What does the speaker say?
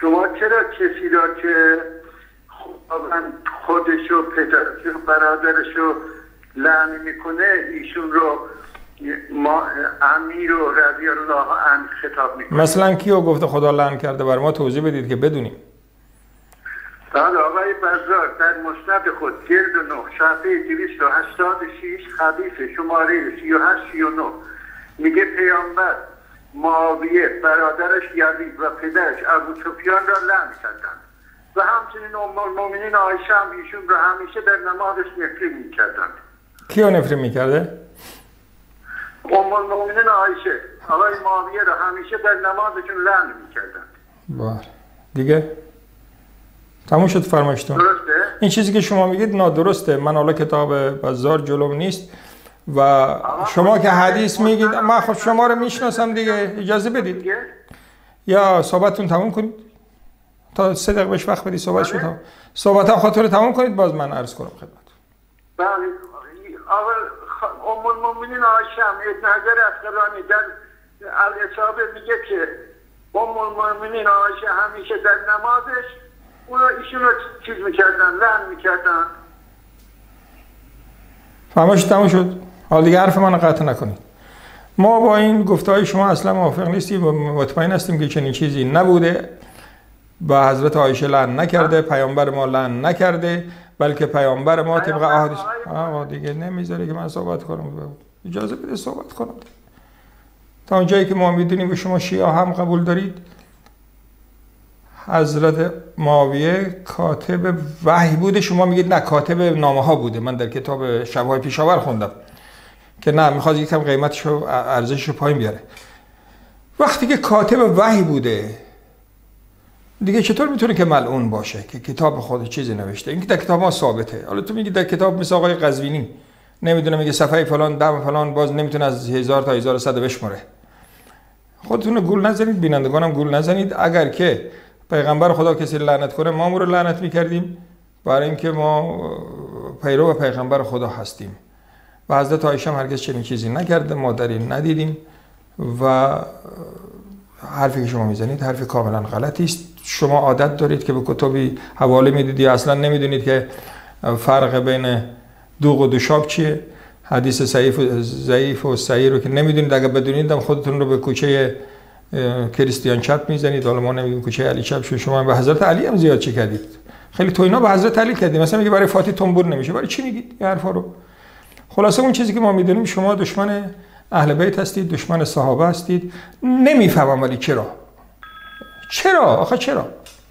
شما چرا کسی را که خودش و پدرش و برادرش رو لعن میکنه ایشون رو ما امیر و رضی الله عنه خطاب میکنه؟ مثلا کیو گفته خدا لعن کرده؟ بر ما توضیح بدید که بدونیم. بله، آقای بزار در مسند خود جلد 9 صفحه 286 حدیث شماره 3839 میگه پیامبر معاویه برادرش یزید و پدرش ابوسفیان را لعن کردند و همچنین ام المؤمنین عایشه هم ایشون را همیشه در نمازش نفرین میکردند. کیو نفرین میکرده؟ ام المؤمنین عایشه آقای معاویه را همیشه در نمازشون لعن میکردند. بله دیگه تموم شد فرمایشتون. درسته؟ این چیزی که شما میگید نادرسته. من حالا کتاب بزار جلوم نیست و شما که حدیث میگید، من خود شما رو میشناسم دیگه، اجازه بدید یا صحبتتون تموم کنید تا 3 دقیقه بهش وقت بدید صحبت شد. صحبت خاطر رو تموم کنید باز من عرض کنم خدمت. بله آقا ام المؤمنین عایشه هم ابن حجر عسقلانی در الاصابه میگه که ام المؤمنین عایشه همیشه در نمازش ایشون رو چیز میکردن، لعن میکردن. فهمش تموم شد. حالا دیگه حرف من قطع نکنید. ما با این گفته‌های شما اصلا موافق نیستیم و مطمئن هستیم که چنین چیزی نبوده و حضرت عایشه لعن نکرده، پیامبر ما لعن نکرده، بلکه پیامبر ما طبق احادیث دیگه نمیذاره که من صحبت کنم. اجازه بده صحبت کنم. تا اونجایی که ما میدونیم و شما شیعه هم قبول دارید، حضرت معاویه کاتب وحی بوده، شما میگید نه کاتب نامه ها بوده. من در کتاب شب‌های پیشاور خوندم که نه، میخواد یکم قیمتش رو ارزشش رو پایین بیاره. وقتی که کاتب وحی بوده دیگه چطور میتونه که ملعون باشه که کتاب خود چیزی نوشته؟ این که در کتاب ما ثابته. حالا تو میگی در کتاب مثل آقای قزوینی نمیدونه میگه صفحه فلان دم فلان باز نمیتونه از 1000 تا 1100 بشمره. خودتون گول نزنید، بینندگانم گول نزنید. اگر که پیغمبر خدا کسی لعنت کنه ما رو لعنت میکردیم، برای اینکه ما پیرو پیغمبر خدا هستیم و حضرت عایشه هم هرگز چنین چیزی نکرده، ما در این ندیدیم و حرفی که شما میزنید حرف کاملا غلطی است. شما عادت دارید که به کتبی حواله میدید یا اصلا نمیدونید که فرق بین دوغ و دوشاب چیه، حدیث ضعیف و صحیح رو که نمیدونید. اگر بدونید هم خودتون رو به کوچه کریستیان چپ میزنید. حالا ما نمیگیم کوچه علی چپ شو. شما به حضرت علی هم زیاد چی کردید؟ خیلی توینا به حضرت علی کردید. مثلا میگه برای فاطی تنبور نمیشه. برای چی میگید این حرفا رو؟ خلاصه اون چیزی که ما میدونیم شما دشمن اهل بیت هستید، دشمن صحابه هستید. نمیفهمم ولی چرا؟ آخه چرا؟